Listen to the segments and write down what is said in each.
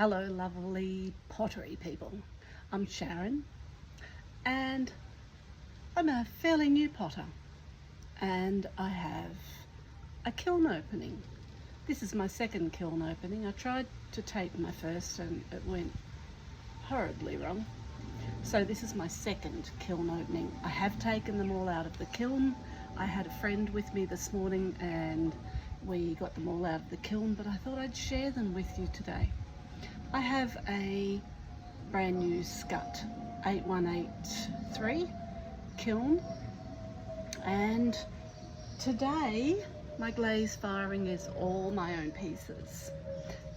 Hello lovely pottery people. I'm Sharon and I'm a fairly new potter and I have a kiln opening. This is my second kiln opening. I tried to tape my first and it went horribly wrong. So this is my second kiln opening. I have taken them all out of the kiln. I had a friend with me this morning and we got them all out of the kiln, but I thought I'd share them with you today. I have a brand new Scut 8183 kiln, and today my glaze firing is all my own pieces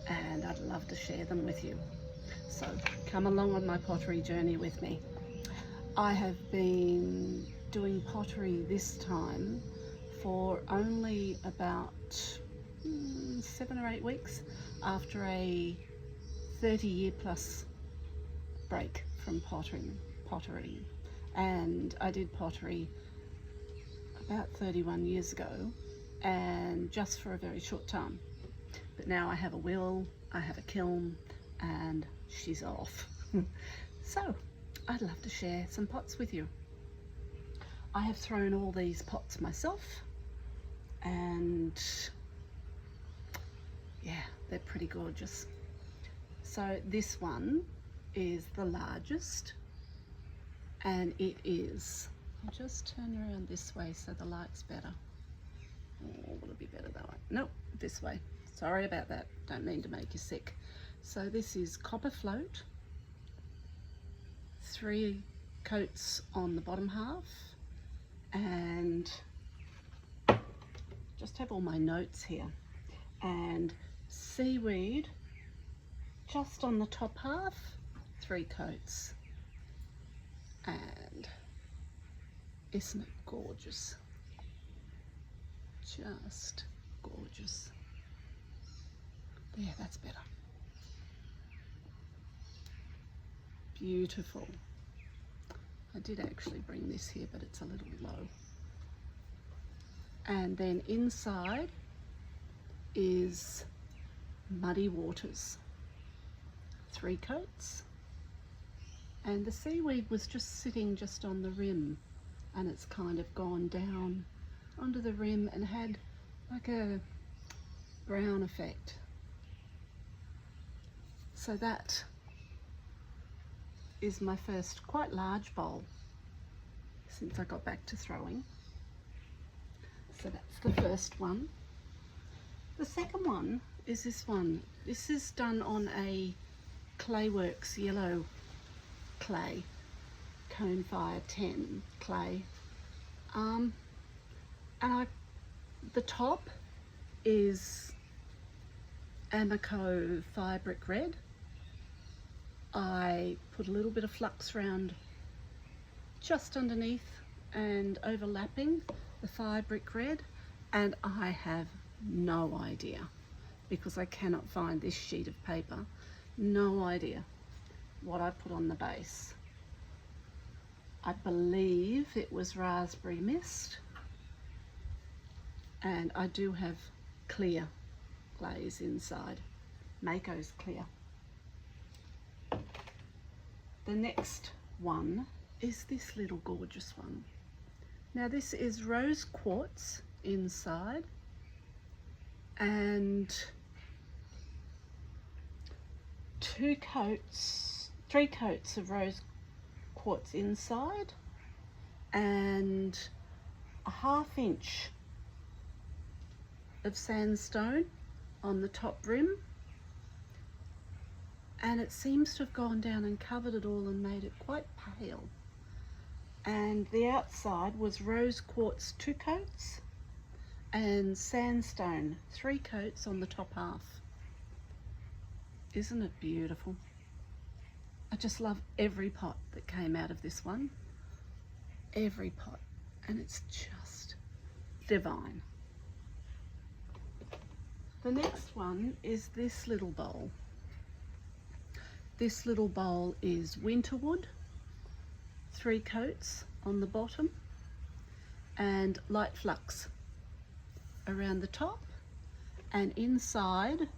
and I'd love to share them with you. So come along on my pottery journey with me. I have been doing pottery this time for only about 7 or 8 weeks after a 30-year plus break from pottery, and I did pottery about 31 years ago and just for a very short time, but now I have a wheel, I have a kiln, and she's off. So I'd love to share some pots with you. I have thrown all these pots myself and yeah, they're pretty gorgeous. So this one is the largest and it is, I'll just turn around this way so the light's better. Oh, will it be better that way? Nope, this way. Sorry about that, don't mean to make you sick. So this is copper float, 3 coats on the bottom half, and just have all my notes here, and seaweed just on the top half, 3 coats. And isn't it gorgeous? Just gorgeous. There, that's better. Beautiful. I did actually bring this here, but it's a little low. And then inside is muddy waters, 3 coats, and the seaweed was just sitting just on the rim, and it's kind of gone down onto the rim and had like a brown effect. So that is my first quite large bowl since I got back to throwing. So that's the first one. The second one is this one. This is done on a Clayworks yellow clay, Cone Fire 10 clay. The top is Amico Fire Brick Red. I put a little bit of flux round just underneath and overlapping the Fire Brick Red, and I have no idea, because I cannot find this sheet of paper, no idea what I put on the base. I believe it was raspberry mist, and I do have clear glaze inside, Mako's clear. The next one is this little gorgeous one. Now this is rose quartz inside and 3 coats of rose quartz inside and a 1/2 inch of sandstone on the top rim, and it seems to have gone down and covered it all and made it quite pale. And the outside was rose quartz 2 coats and sandstone 3 coats on the top half. Isn't it beautiful? I just love every pot that came out of this one, every pot, and it's just divine. The next one is this little bowl. This little bowl is winterwood, 3 coats on the bottom, and light flux around the top, and inside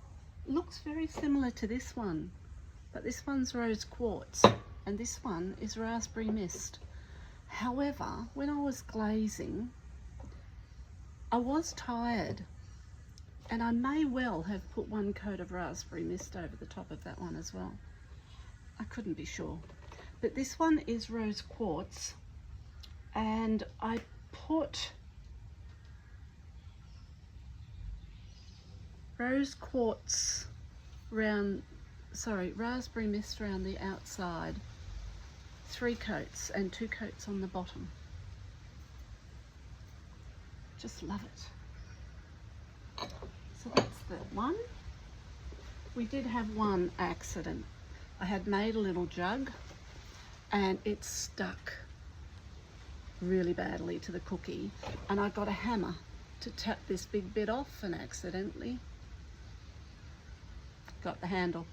Looks very similar to this one, but this one's rose quartz and this one is raspberry mist. However, when I was glazing, I was tired and I may well have put one coat of raspberry mist over the top of that one as well. I couldn't be sure. But this one is rose quartz and I put raspberry mist around the outside, 3 coats and 2 coats on the bottom. Just love it. So that's that one. We did have one accident. I had made a little jug and it stuck really badly to the cookie and I got a hammer to tap this big bit off and accidentally got the handle.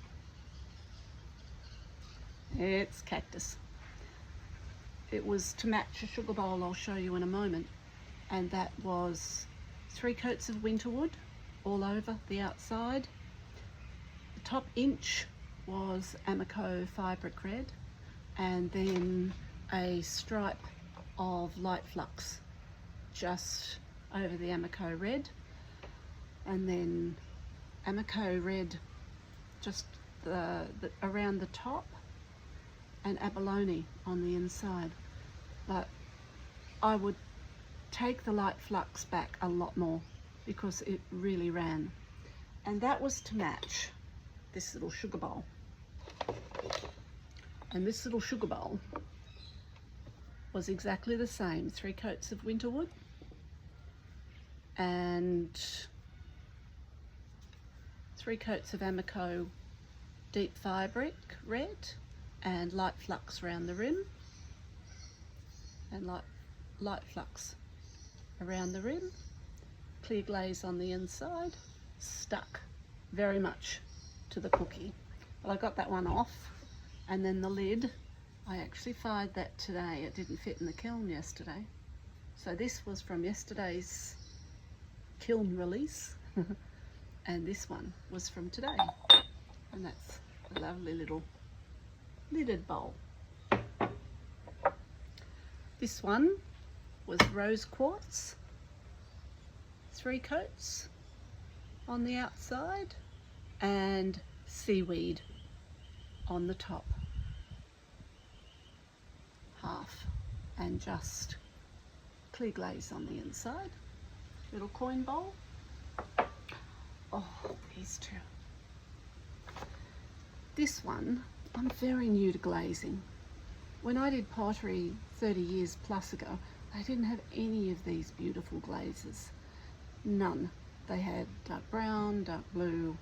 It's cactus. It was to match a sugar bowl I'll show you in a moment, and that was 3 coats of winterwood all over the outside. The top inch was Amico Fibric Red and then a stripe of light flux just over the Amico Red, and then Amico Red just around the top and abalone on the inside. But I would take the light flux back a lot more because it really ran, and that was to match this little sugar bowl. And this little sugar bowl was exactly the same, 3 coats of winterwood and 3 coats of Amico Deep Fibric Red and light flux around the rim, and light flux around the rim, clear glaze on the inside, stuck very much to the cookie. But I got that one off, and then the lid, I actually fired that today. It didn't fit in the kiln yesterday. So this was from yesterday's kiln release and this one was from today, and that's a lovely little lidded bowl. This one was rose quartz, 3 coats on the outside and seaweed on the top half, and just clear glaze on the inside. Little coin bowl. Oh, these two. This one, I'm very new to glazing. When I did pottery 30 years plus ago, they didn't have any of these beautiful glazes. None. They had dark brown, dark blue,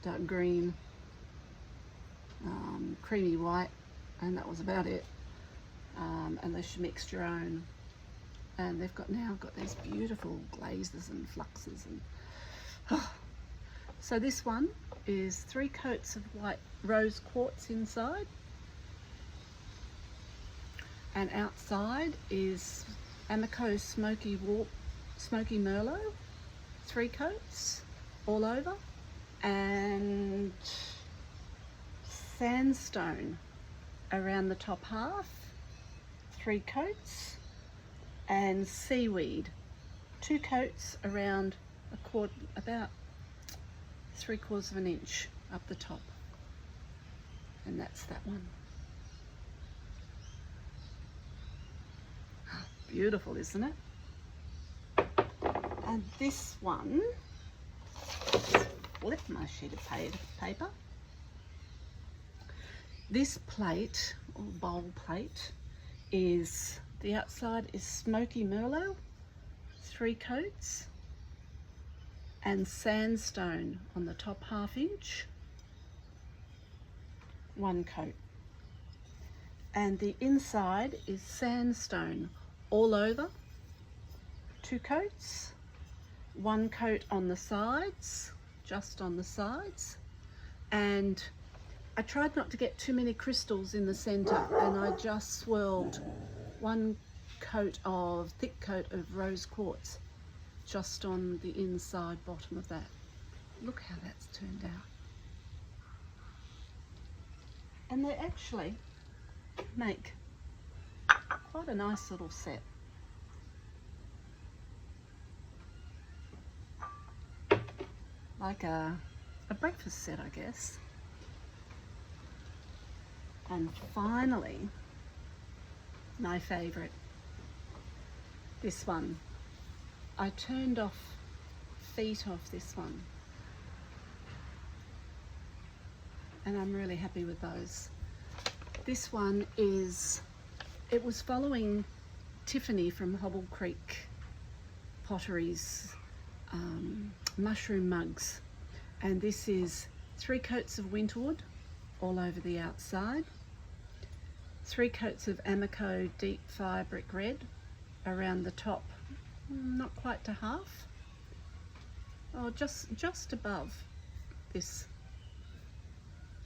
dark green, creamy white, and that was about it. Unless you mixed your own. And they've now got these beautiful glazes and fluxes and so this one is 3 coats of white rose quartz inside, and outside is Amico Smoky Merlot, 3 coats all over, and sandstone around the top half, 3 coats, and seaweed, 2 coats around about 3/4 of an inch up the top, and that's that one. Beautiful, isn't it? And this one, flip my sheet of paper. This plate, or bowl plate, is, the outside is Smoky Merlot, 3 coats, and sandstone on the top half inch, 1 coat. And the inside is sandstone all over, 2 coats, 1 coat on the sides, just on the sides, and I tried not to get too many crystals in the center, and I just swirled 1 thick coat of rose quartz just on the inside bottom of that. Look how that's turned out. And they actually make quite a nice little set. Like a breakfast set, I guess. And finally, my favourite, this one. I turned off feet off this one, and I'm really happy with those. This one is, it was following Tiffany from Hobble Creek Pottery's mushroom mugs, and this is 3 coats of winterwood all over the outside, 3 coats of Amico deep fire brick red around the top, not quite to half, or just above this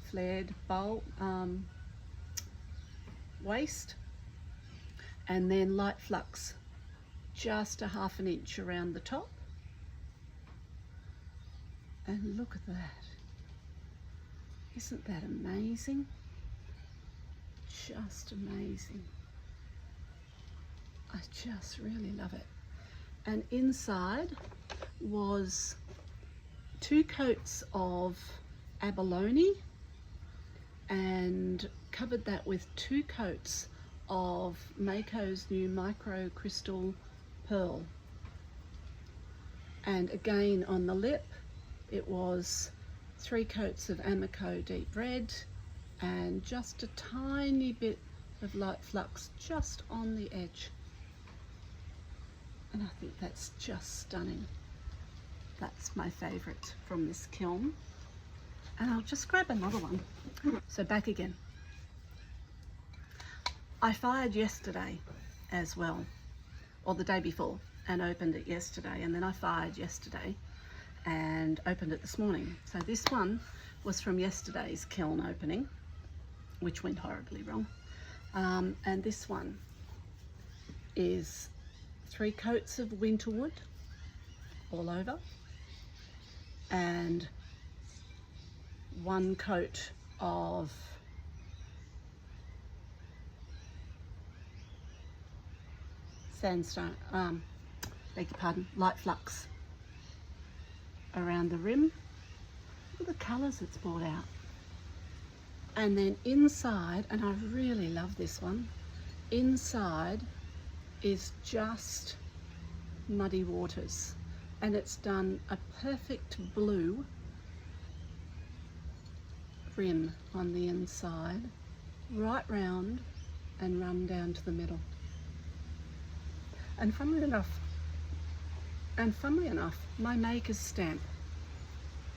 flared bowl waist, and then light flux just a ½ an inch around the top. And look at that. Isn't that amazing? Just amazing. I just really love it. And inside was 2 coats of abalone, and covered that with 2 coats of Mako's new micro crystal pearl. And again on the lip it was 3 coats of Amico deep red and just a tiny bit of light flux just on the edge. And I think that's just stunning. That's my favourite from this kiln. And I'll just grab another one. So back again. I fired yesterday as well, or the day before, and opened it yesterday, and then I fired yesterday and opened it this morning. So this one was from yesterday's kiln opening, which went horribly wrong. And this one is 3 coats of winterwood all over, and 1 coat of sandstone, beg your pardon, light flux around the rim. Look at the colours it's brought out. And then inside, and I really love this one, inside is just Muddy Waters, and it's done a perfect blue rim on the inside, right round and run down to the middle. And funnily enough, my maker's stamp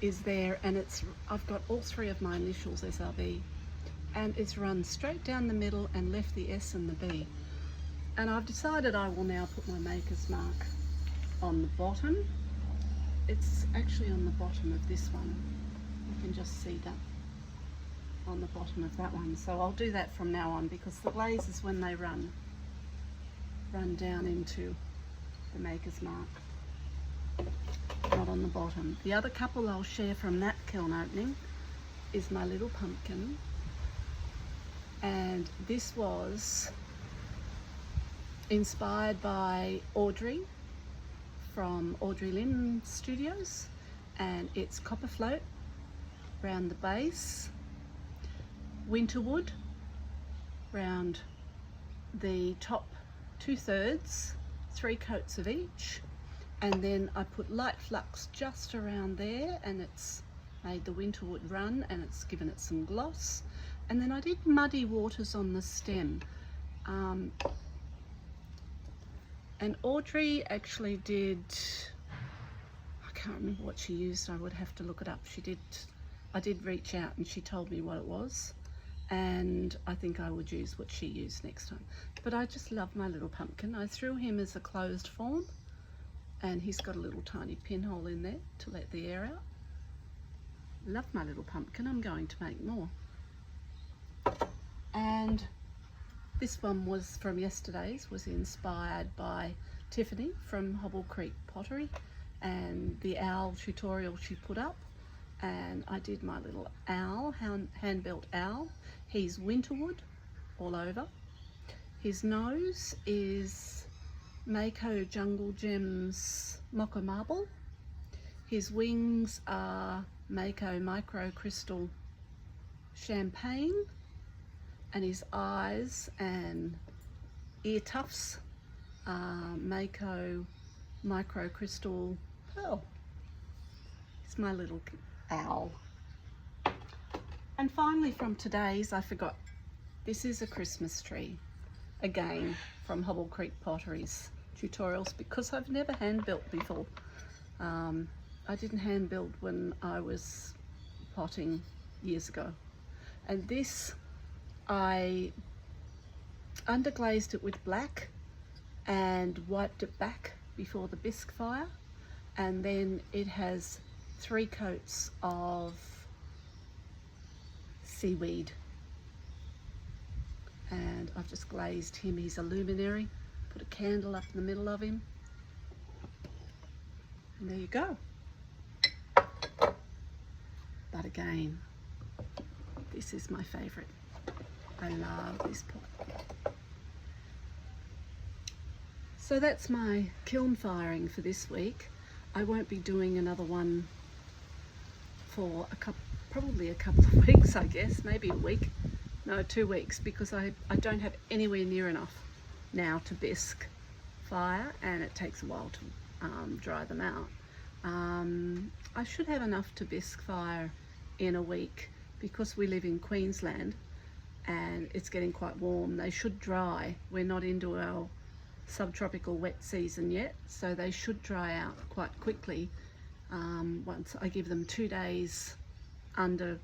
is there, and I've got all 3 of my initials, SRB, and it's run straight down the middle and left the S and the B. And I've decided I will now put my maker's mark on the bottom. It's actually on the bottom of this one. You can just see that on the bottom of that one. So I'll do that from now on, because the glazes, when they run down into the maker's mark, not on the bottom. The other couple I'll share from that kiln opening is my little pumpkin, and this was inspired by Audrey from Audrey Lynn Studios, and it's copper float round the base, winterwood round the top 2/3, 3 coats of each, and then I put light flux just around there, and it's made the winterwood run, and it's given it some gloss. And then I did Muddy Waters on the stem, and Audrey actually did, I can't remember what she used, I would have to look it up. I did reach out and she told me what it was, and I think I would use what she used next time. But I just love my little pumpkin. I threw him as a closed form, and he's got a little tiny pinhole in there to let the air out. Love my little pumpkin. I'm going to make more. And this one was from yesterday's, was inspired by Tiffany from Hobble Creek Pottery, and the owl tutorial she put up, and I did my little owl, hand-built owl. He's winterwood all over. His nose is Mako Jungle Gems Mocha Marble. His wings are Mako Micro Crystal Champagne, and his eyes and ear tufts are Mako Micro Crystal Pearl. It's my little owl. And finally, from today's, I forgot, this is a Christmas tree, again from Hobble Creek Pottery's tutorials, because I've never hand built before. I didn't hand build when I was potting years ago, and this, I underglazed it with black and wiped it back before the bisque fire, and then it has 3 coats of seaweed, and I've just glazed him. He's a luminary. Put a candle up in the middle of him, and there you go. But again, this is my favourite. I love this pot. So that's my kiln firing for this week. I won't be doing another one for probably a couple of weeks, I guess, maybe a week. No, 2 weeks, because I don't have anywhere near enough now to bisque fire, and it takes a while to dry them out. I should have enough to bisque fire in a week, because we live in Queensland and it's getting quite warm. They should dry. We're not into our subtropical wet season yet, so they should dry out quite quickly once I give them 2 days under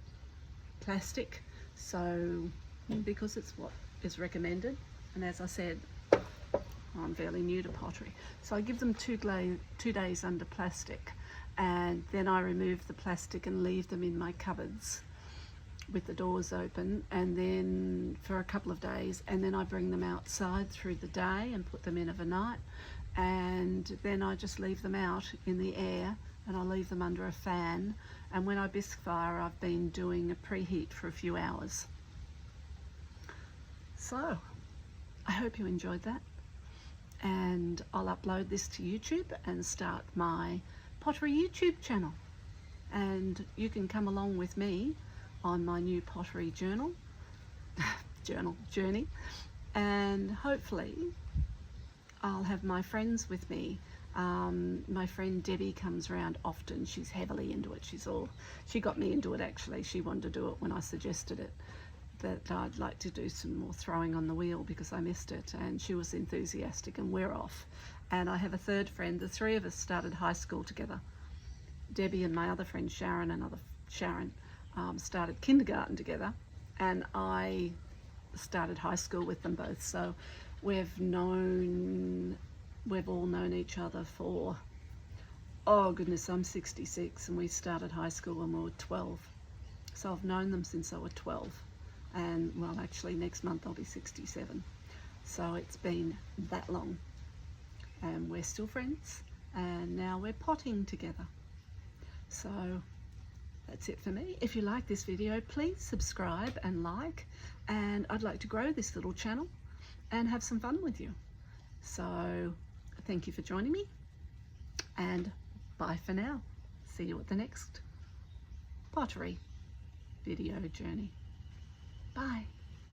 plastic. So because it's what is recommended, and as I said, I'm fairly new to pottery, so I give them 2 days under plastic, and then I remove the plastic and leave them in my cupboards with the doors open, and then for a couple of days, and then I bring them outside through the day and put them in overnight, and then I just leave them out in the air, and I leave them under a fan. And when I bisque fire, I've been doing a preheat for a few hours. So I hope you enjoyed that, and I'll upload this to YouTube and start my pottery YouTube channel, and you can come along with me on my new pottery journey, and hopefully I'll have my friends with me. My friend Debbie comes around often. She's heavily into it. She got me into it, actually. She wanted to do it when I suggested it, that I'd like to do some more throwing on the wheel because I missed it, and she was enthusiastic, and we're off. And I have a third friend. The 3 of us started high school together. Debbie and my other friend Sharon, started kindergarten together, and I started high school with them both. So we've all known each other for, oh goodness, I'm 66, and we started high school when we were 12. So I've known them since I was 12, and well, actually next month I'll be 67. So it's been that long, and we're still friends, and now we're potting together. So that's it for me. If you like this video, please subscribe and like, and I'd like to grow this little channel and have some fun with you. So thank you for joining me, and bye for now. See you at the next pottery video journey. Bye.